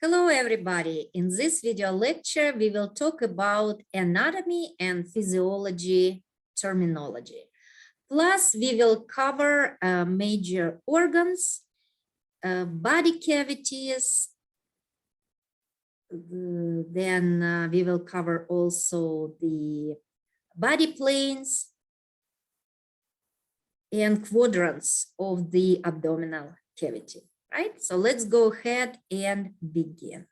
Hello, everybody. In this video lecture, we will talk about anatomy and physiology terminology. Plus, we will cover major organs, body cavities. Then we will cover also the body planes and quadrants of the abdominal cavity. Right, so let's go ahead and begin.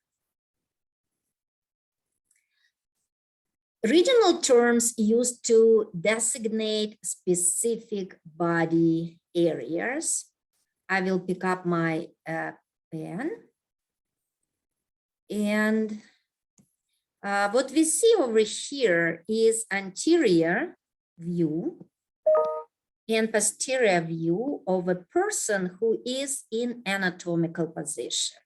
Regional terms used to designate specific body areas. I will pick up my pen. And what we see over here is anterior view and posterior view of a person who is in anatomical position.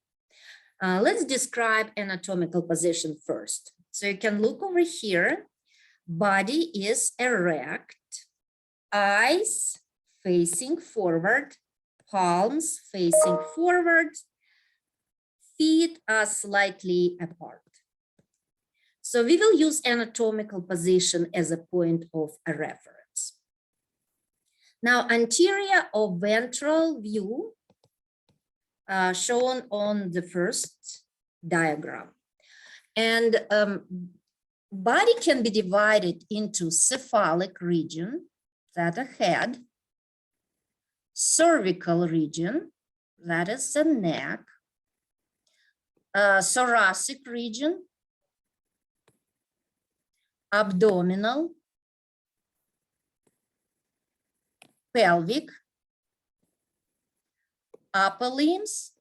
Let's describe anatomical position first. So you can look over here. Body is erect, eyes facing forward, palms facing forward, feet are slightly apart. So we will use anatomical position as a point of a reference. Now, anterior or ventral view shown on the first diagram. And body can be divided into cephalic region, that a head, cervical region, that is the neck, thoracic region, abdominal, pelvic, upper limbs,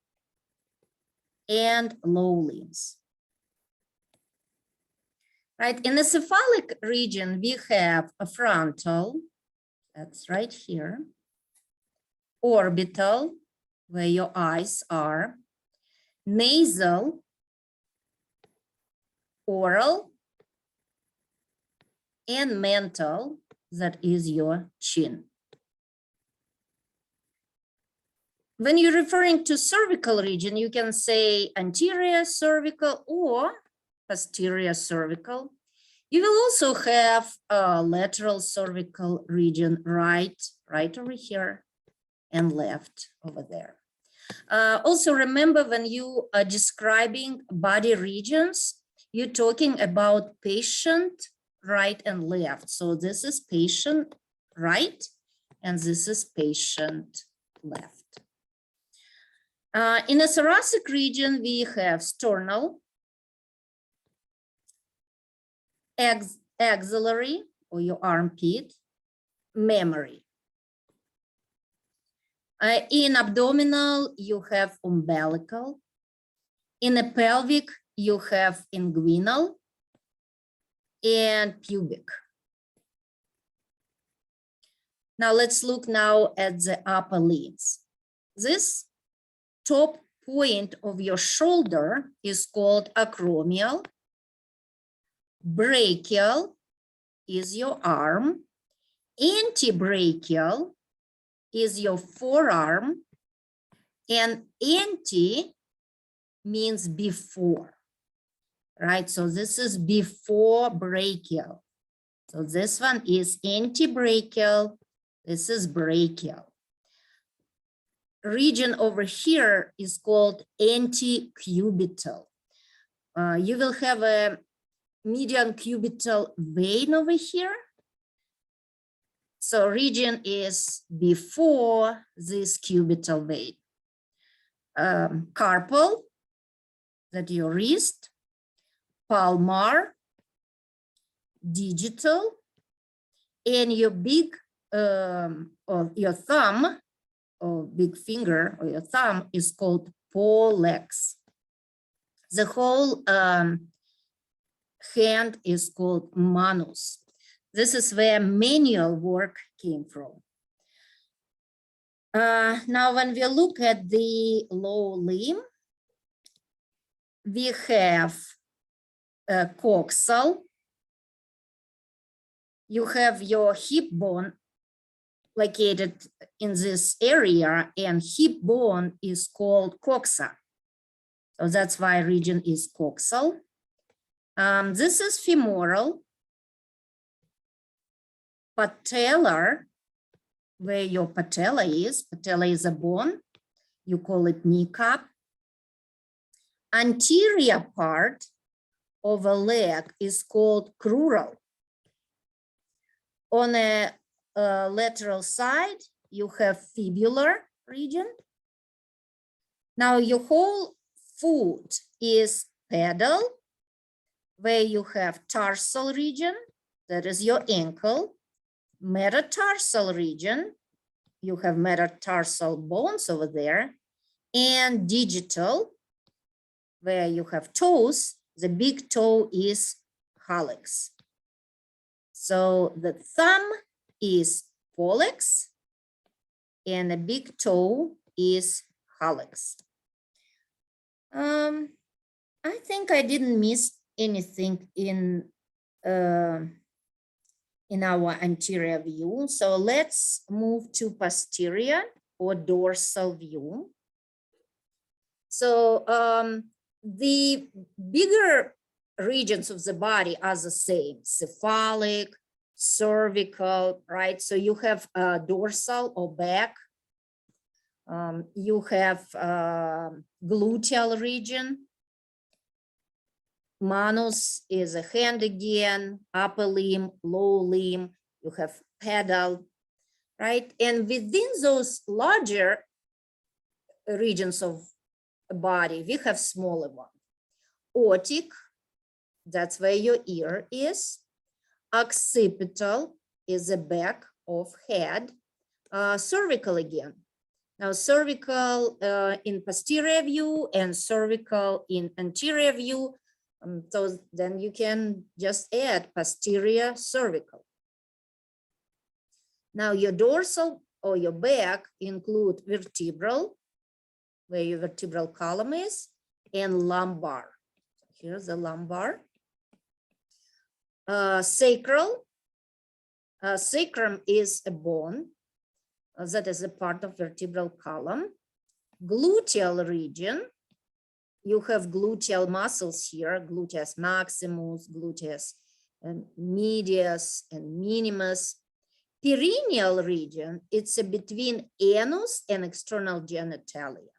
and low limbs. Right, in the cephalic region, we have a frontal, that's right here, orbital, where your eyes are, nasal, oral, and mental, that is your chin. When you're referring to cervical region, you can say anterior cervical or posterior cervical. You will also have a lateral cervical region, right over here, and left over there. Also remember, when you are describing body regions, you're talking about patient right and left. So this is patient right, and this is patient left. In the thoracic region, we have sternal, axillary, or your armpit, mammary. In abdominal, you have umbilical. In the pelvic, you have inguinal and pubic. Now let's look now at the upper limbs. This top point of your shoulder is called acromial. Brachial is your arm. Antebrachial is your forearm. And ante means before, right? So this is before brachial. So this one is antebrachial. This is brachial. Region over here is called antecubital. You will have a median cubital vein over here. So region is before this cubital vein. Carpal, that your wrist, palmar, digital, and your big or your thumb, or big finger, or your thumb is called pollex. The whole hand is called manus. This is where manual work came from. Now, when we look at the lower limb, we have coxal. You have your hip bone located in this area, and hip bone is called coxa. So that's why region is coxal. This is femoral, patellar, where your patella is. Patella is a bone. You call it kneecap. Anterior part of a leg is called crural. On a lateral side, you have fibular region. Now your whole foot is pedal, where you have tarsal region, that is your ankle, metatarsal region, you have metatarsal bones over there, and digital, where you have toes, the big toe is hallux. So the thumb is pollex, and the big toe is hallux. I think I didn't miss anything in our anterior view. So let's move to posterior or dorsal view. So the bigger regions of the body are the same: cephalic, cervical, right? So you have dorsal or back. You have gluteal region. Manus is a hand again, upper limb, lower limb. You have pedal, right? And within those larger regions of the body, we have smaller ones. Otic, that's where your ear is. Occipital is the back of head. Cervical again. Now cervical in posterior view and cervical in anterior view. So then you can just add posterior cervical. Now your dorsal or your back include vertebral, where your vertebral column is, and lumbar. Here's the lumbar. Sacral. Sacrum is a bone that is a part of vertebral column. Gluteal region. You have gluteal muscles here, gluteus maximus, gluteus medius and minimus. Perineal region, it's between anus and external genitalia.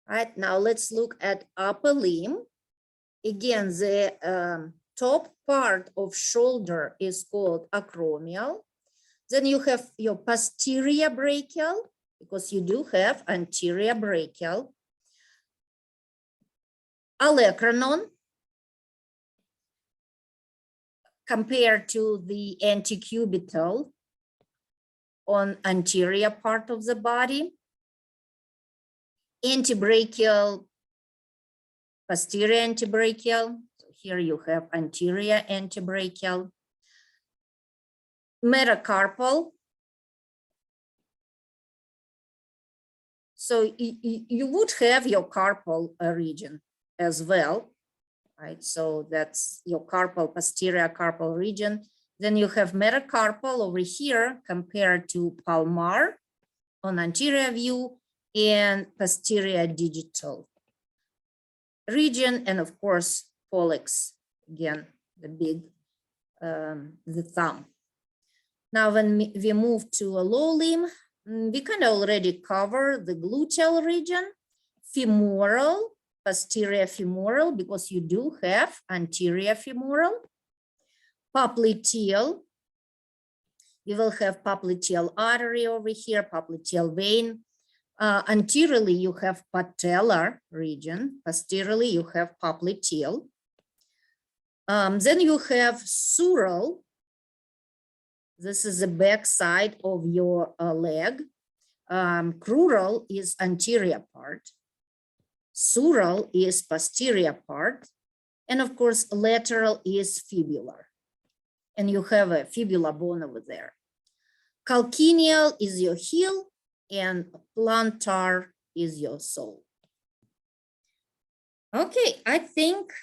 Right, now let's look at upper limb. Again, the top part of shoulder is called acromial. Then you have your posterior brachial, because you do have anterior brachial. Olecranon, compared to the antecubital on anterior part of the body. Antebrachial, posterior antebrachial. So here you have anterior antebrachial. Metacarpal. So you would have your carpal region as well, right? So that's your carpal, posterior carpal region. Then you have metacarpal over here compared to palmar on anterior view and posterior digital region. And of course, pollex, again, the big, the thumb. Now, when we move to a low limb, we kind of already covered the gluteal region, femoral, posterior femoral, because you do have anterior femoral. Popliteal, you will have popliteal artery over here, popliteal vein. Anteriorly, you have patellar region. Posteriorly, you have popliteal. Then you have sural. This is the back side of your leg. Crural is anterior part. Sural is posterior part. And of course, lateral is fibular. And you have a fibula bone over there. Calcaneal is your heel and plantar is your sole. Okay, I think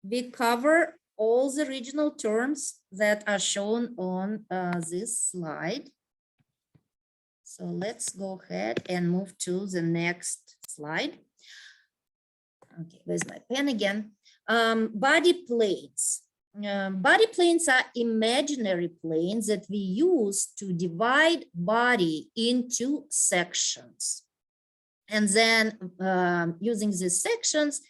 we cover all the regional terms that are shown on this slide. So let's go ahead and move to the next slide. Okay, where's my pen again? Body planes. Body planes are imaginary planes that we use to divide body into sections. And then using these sections,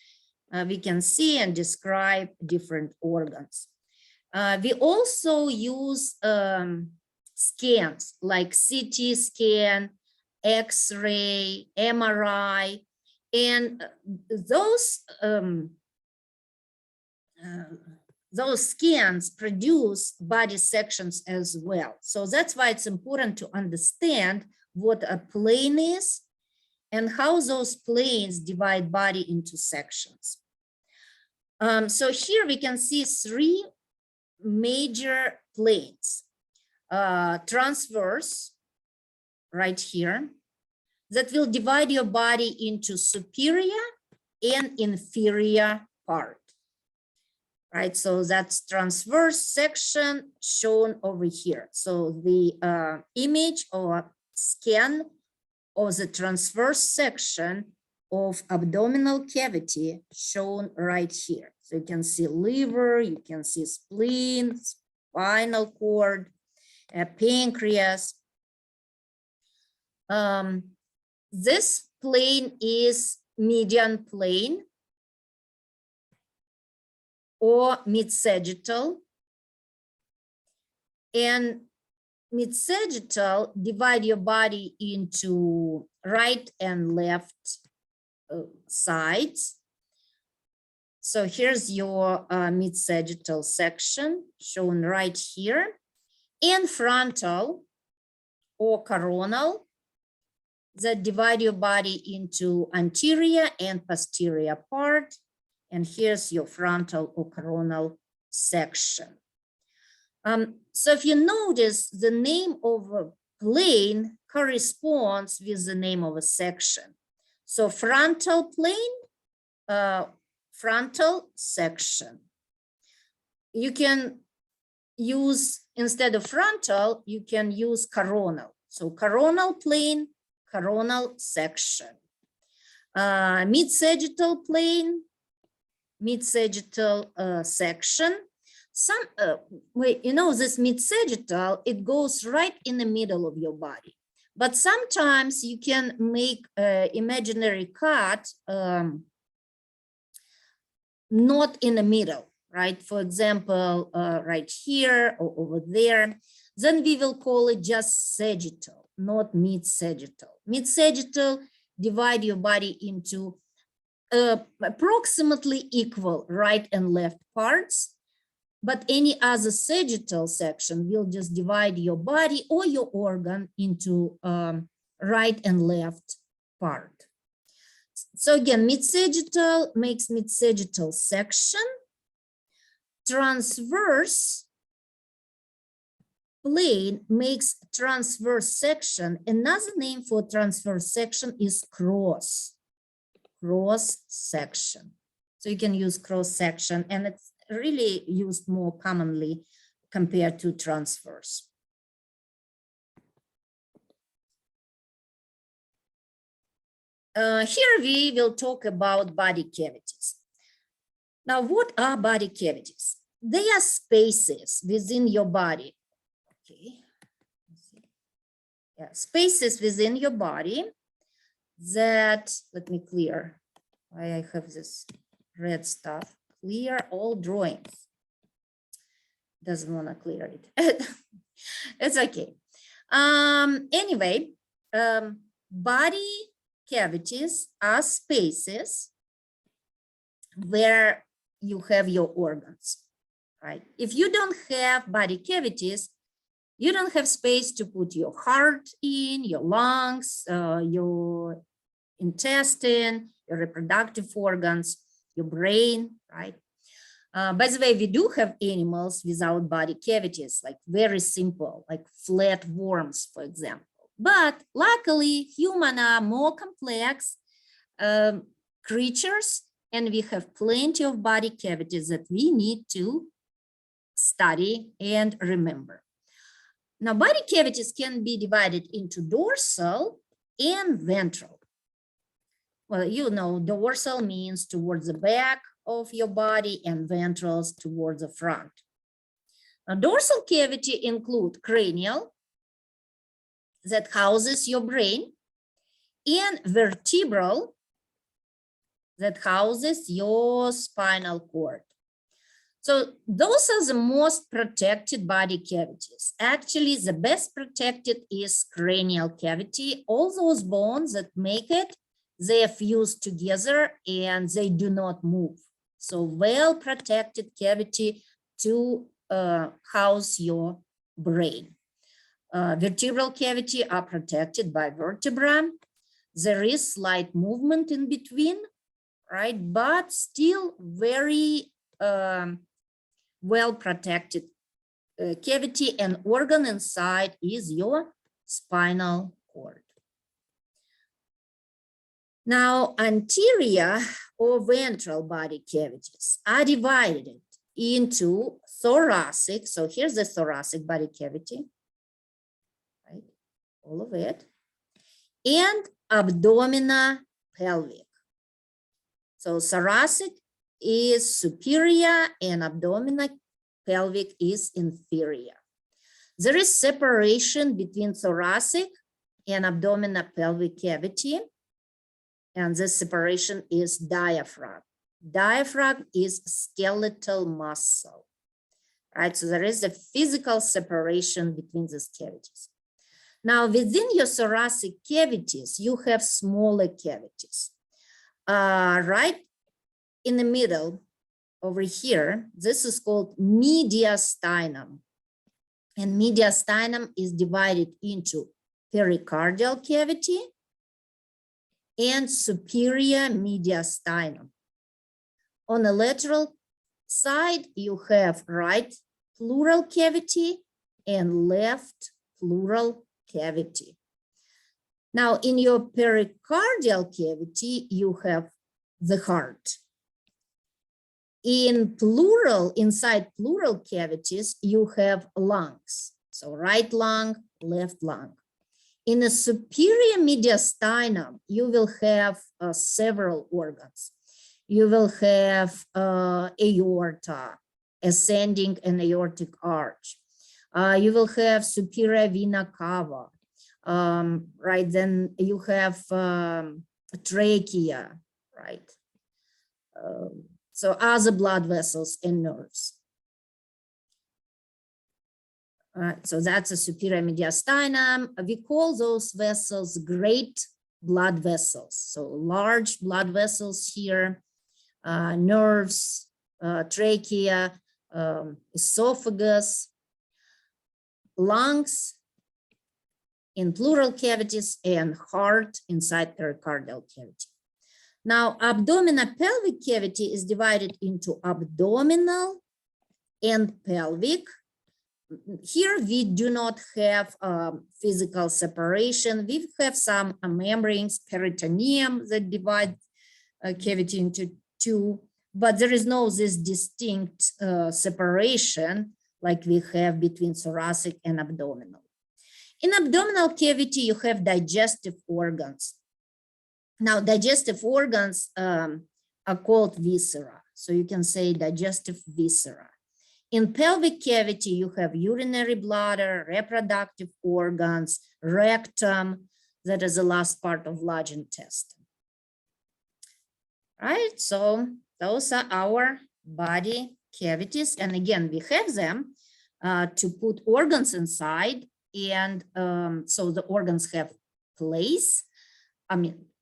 we can see and describe different organs. We also use scans like CT scan, X-ray, MRI, and those scans produce body sections as well. So that's why it's important to understand what a plane is and how those planes divide body into sections. So here we can see three major planes. Transverse, right here, that will divide your body into superior and inferior part. Right, so that's transverse section shown over here. So the image or scan of the transverse section of abdominal cavity shown right here. So you can see liver, you can see spleen, spinal cord, pancreas. This plane is median plane or mid-sagittal, and mid-sagittal divide your body into right and left sides. So here's your mid-sagittal section shown right here, and frontal or coronal that divide your body into anterior and posterior part. And here's your frontal or coronal section. So if you notice, the name of a plane corresponds with the name of a section. So frontal plane, frontal section. You can use, instead of frontal, you can use coronal. So coronal plane, coronal section. Mid-sagittal plane, mid-sagittal section. Some, this mid-sagittal, it goes right in the middle of your body. But sometimes you can make an imaginary cut not in the middle, right? For example, right here or over there. Then we will call it just sagittal, not mid-sagittal. Mid-sagittal divide your body into approximately equal right and left parts, but any other sagittal section will just divide your body or your organ into right and left part. So again, mid-sagittal makes mid-sagittal section. Transverse plane makes transverse section. Another name for transverse section is cross section. So you can use cross section, and it's really used more commonly compared to transverse. Here we will talk about body cavities. Now, what are body cavities? They are spaces within your body. Okay. Yeah, spaces within your body that, let me clear why I have this red stuff. Clear all drawings. Doesn't want to clear it. It's okay. Anyway, body cavities are spaces where you have your organs, right? If you don't have body cavities, you don't have space to put your heart in, your lungs, your intestine, your reproductive organs, your brain, right? By the way, we do have animals without body cavities, like very simple, like flatworms, for example. But luckily, humans are more complex creatures, and we have plenty of body cavities that we need to study and remember. Now, body cavities can be divided into dorsal and ventral. well, you know, dorsal means towards the back of your body and ventrals towards the front. Now, dorsal cavity include cranial that houses your brain and vertebral that houses your spinal cord. So those are the most protected body cavities. Actually, the best protected is cranial cavity. All those bones that make it, they are fused together and they do not move. So well protected cavity to house your brain. Vertebral cavity are protected by vertebra. There is slight movement in between, right? But still very well protected cavity, and organ inside is your spinal cord. Now, anterior or ventral body cavities are divided into thoracic. So here's the thoracic body cavity, right? All of it. And abdominopelvic. So thoracic is superior and abdominopelvic is inferior. There is separation between thoracic and abdominopelvic cavity, and this separation is diaphragm. Diaphragm is skeletal muscle, right? So there is a physical separation between these cavities. Now, within your thoracic cavities, you have smaller cavities. Right in the middle over here, this is called mediastinum. And mediastinum is divided into pericardial cavity and superior mediastinum. On the lateral side, you have right pleural cavity and left pleural cavity. Now, in your pericardial cavity, you have the heart. In pleural, inside pleural cavities, you have lungs. So right lung, left lung. In a superior mediastinum, you will have several organs. You will have aorta, ascending and aortic arch. You will have superior vena cava. Right, then you have trachea, right? So other blood vessels and nerves. All right, so that's a superior mediastinum. We call those vessels great blood vessels. So large blood vessels here, nerves, trachea, esophagus, lungs in pleural cavities, and heart inside pericardial cavity. Now, abdominopelvic cavity is divided into abdominal and pelvic. Here we do not have physical separation. We have some membranes, peritoneum, that divide cavity into two, but there is no this distinct separation like we have between thoracic and abdominal. In abdominal cavity, you have digestive organs. Now, digestive organs are called viscera. So you can say digestive viscera. In pelvic cavity, you have urinary bladder, reproductive organs, rectum, that is the last part of large intestine. Right, so those are our body cavities. And again, we have them to put organs inside. And so the organs have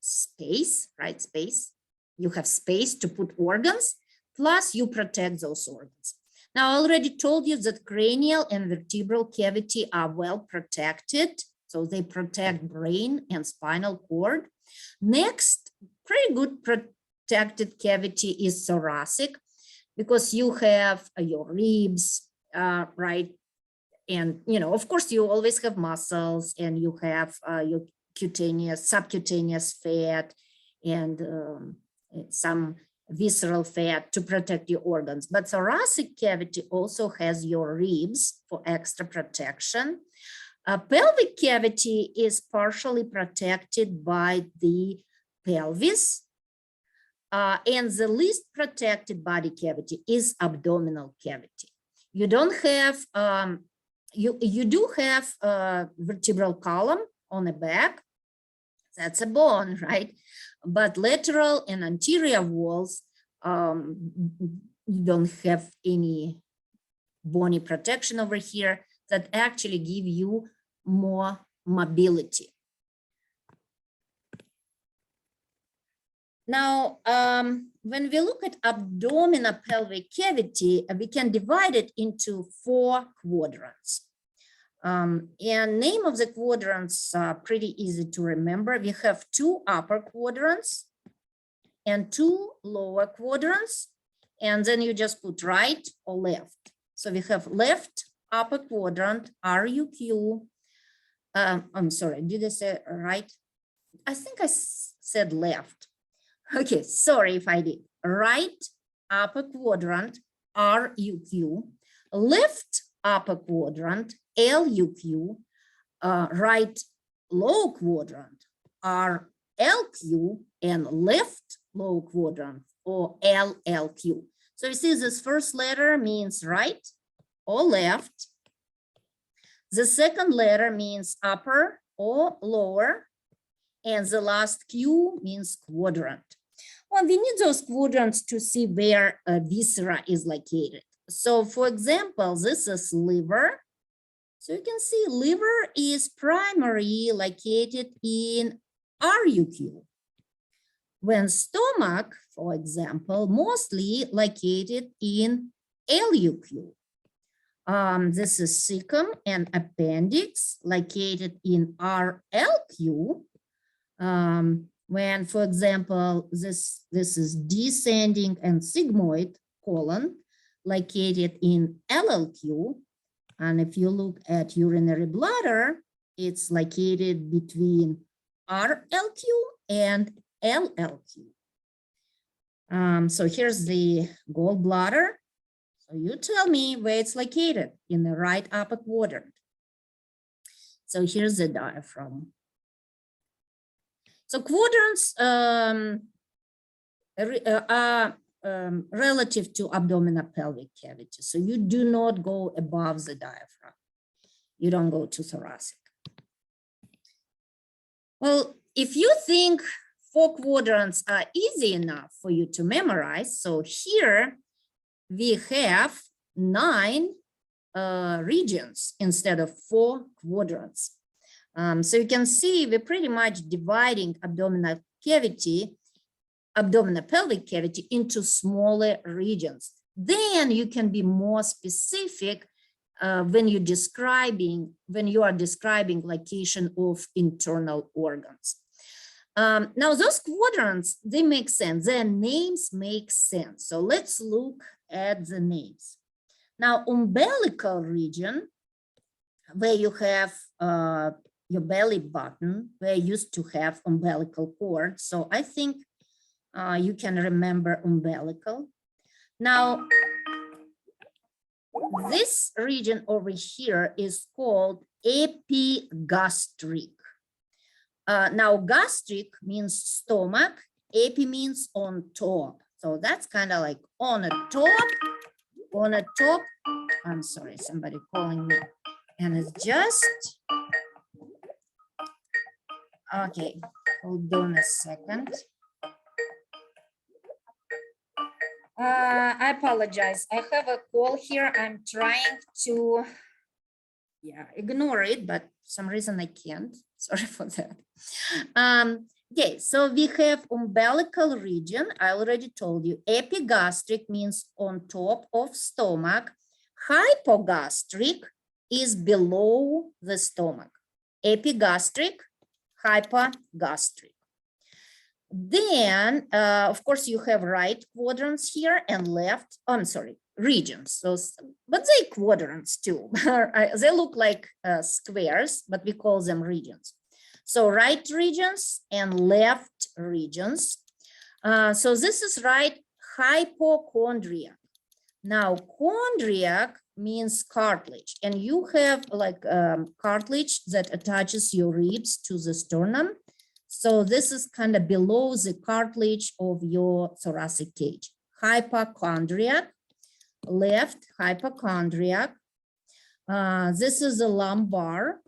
space, right? Space. You have space to put organs, plus you protect those organs. Now, I already told you that cranial and vertebral cavity are well protected. So they protect brain and spinal cord. Next, pretty good protected cavity is thoracic, because you have your ribs, right? And, you know, of course, you always have muscles, and you have your cutaneous, subcutaneous fat, and some visceral fat to protect your organs. But thoracic cavity also has your ribs for extra protection. Pelvic cavity is partially protected by the pelvis, and the least protected body cavity is abdominal cavity. You don't have, you do have a vertebral column on the back. That's a bone, right? But lateral and anterior walls, you don't have any bony protection over here that actually give you more mobility. Now, when we look at abdominopelvic cavity, we can divide it into 4 quadrants. And name of the quadrants are pretty easy to remember. We have 2 upper quadrants and 2 lower quadrants, and then you just put right or left. So we have left upper quadrant, RUQ. I'm sorry, did I say right? I think I said left. Okay, sorry if I did. Right upper quadrant, RUQ, left upper quadrant, LUQ, right low quadrant, RLQ, and left low quadrant, or LLQ. So you see this first letter means right or left. The second letter means upper or lower, and the last Q means quadrant. Well, we need those quadrants to see where a viscera is located. So for example, this is liver. So you can see liver is primarily located in RUQ. When stomach, for example, mostly located in LUQ. This is cecum and appendix located in RLQ. When, for example, this is descending and sigmoid colon located in LLQ. And if you look at urinary bladder, it's located between RLQ and LLQ. So here's the gallbladder. So you tell me where it's located in the right upper quadrant. So here's the diaphragm. So quadrants are relative to abdominopelvic cavity. So you do not go above the diaphragm. You don't go to thoracic. Well, if you think 4 quadrants are easy enough for you to memorize, so here we have 9 regions instead of 4 quadrants. So you can see we're pretty much dividing abdominopelvic cavity into smaller regions. Then you can be more specific when you are describing location of internal organs. Now those quadrants, they make sense. Their names make sense. So let's look at the names. Now umbilical region, where you have your belly button, where you used to have umbilical cord. So I think you can remember umbilical. Now, this region over here is called epigastric. Now, gastric means stomach, epi means on top. So that's kind of like on a top. I'm sorry, somebody calling me. And it's just, okay, hold on a second. I apologize. I have a call here. I'm trying to ignore it, but for some reason I can't. Sorry for that. Okay, so we have umbilical region. I already told you. Epigastric means on top of stomach. Hypogastric is below the stomach. Epigastric, hypogastric. Then, of course, you have right quadrants here and left, regions. So, but they quadrants too. They look like squares, but we call them regions. So right regions and left regions. So this is right hypochondriac. Now, chondriac means cartilage, and you have like cartilage that attaches your ribs to the sternum. So this is kind of below the cartilage of your thoracic cage. Hypochondriac, left hypochondriac. This is a lumbar,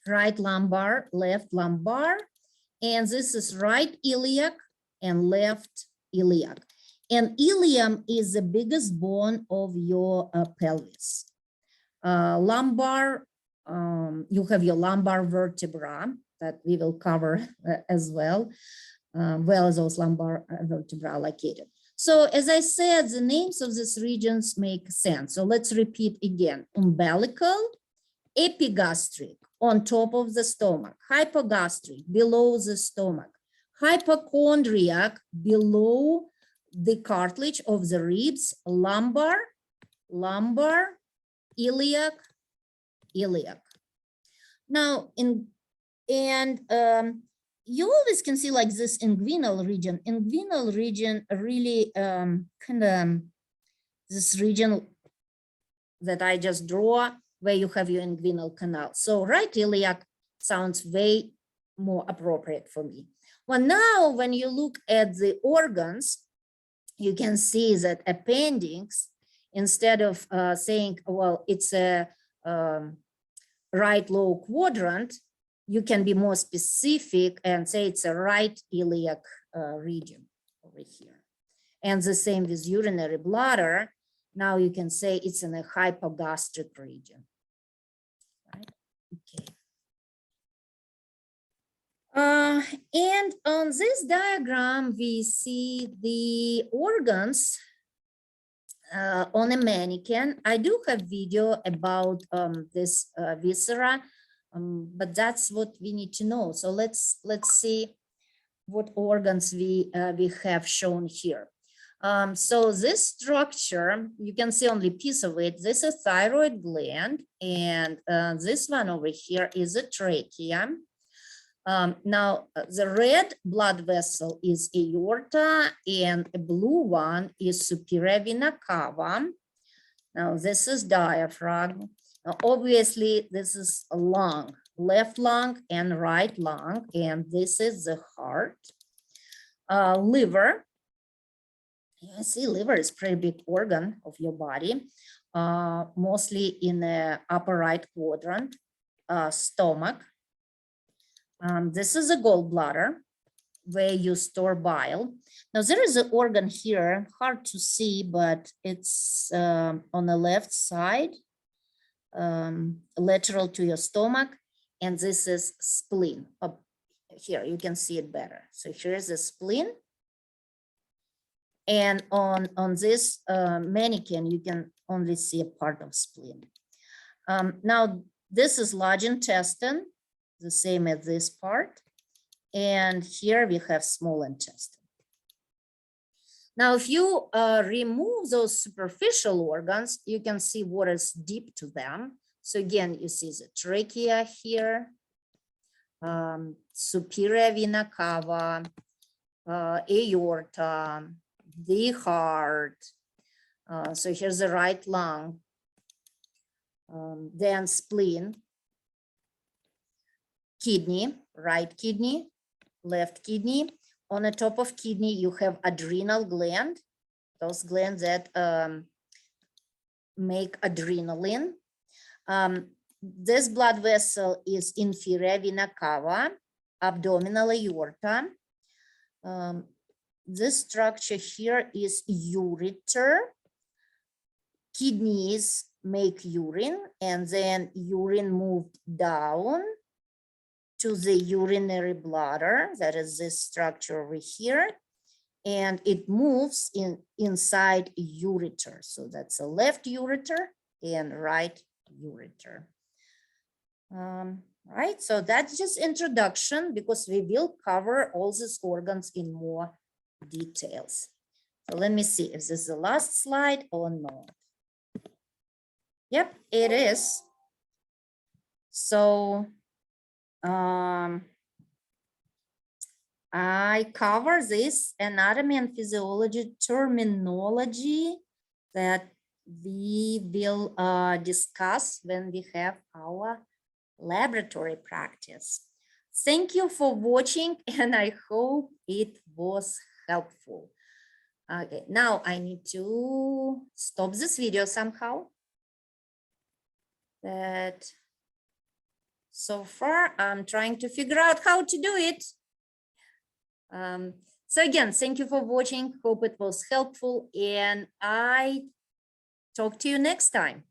right lumbar, left lumbar. And this is right iliac and left iliac. And ilium is the biggest bone of your pelvis. Lumbar, you have your lumbar vertebra that we will cover as well, where those lumbar vertebra located. So as I said, the names of these regions make sense. So let's repeat again. Umbilical, epigastric, on top of the stomach, hypogastric, below the stomach, hypochondriac, below the cartilage of the ribs, lumbar, iliac, iliac. Now, you always can see like this inguinal region. Inguinal region really kind of this region that I just draw, where you have your inguinal canal. So right iliac sounds way more appropriate for me. Well, now when you look at the organs, you can see that appendix, instead of saying, well, it's a right low quadrant, you can be more specific and say it's a right iliac region over here. And the same with urinary bladder. Now you can say it's in a hypogastric region. Right? Okay. And on this diagram, we see the organs on a mannequin. I do have video about this viscera, but that's what we need to know. So let's see what organs we have shown here. So this structure, you can see only a piece of it. This is thyroid gland, and this one over here is a trachea. Now, the red blood vessel is aorta, and a blue one is superior vena cava. Now, this is diaphragm. Now, obviously, this is a lung, left lung and right lung, and this is the heart. Liver. You see, liver is a pretty big organ of your body, mostly in the upper right quadrant. Stomach. This is a gallbladder where you store bile. Now there is an organ here, hard to see, but it's on the left side, lateral to your stomach, and this is spleen. Here you can see it better. So here is the spleen. And on this mannequin, you can only see a part of spleen. Now this is large intestine, the same as this part. And here we have small intestine. Now, if you remove those superficial organs, you can see what is deep to them. So again, you see the trachea here, superior vena cava, aorta, the heart. So here's the right lung, then spleen, kidney, right kidney, left kidney. On the top of kidney, you have adrenal gland, those glands that make adrenaline. This blood vessel is inferior vena cava, abdominal aorta. This structure here is ureter. Kidneys make urine, and then urine moved down to the urinary bladder. That is this structure over here. And it moves inside ureter. So that's a left ureter and right ureter. Right, so that's just introduction, because we will cover all these organs in more details. So let me see if this is the last slide or not. Yep, it is. So I cover this anatomy and physiology terminology that we will discuss when we have our laboratory practice. Thank you for watching, and I hope it was helpful. Okay, now I need to stop this video somehow. That so far I'm trying to figure out how to do it. So again, thank you for watching. Hope it was helpful, and I talk to you next time.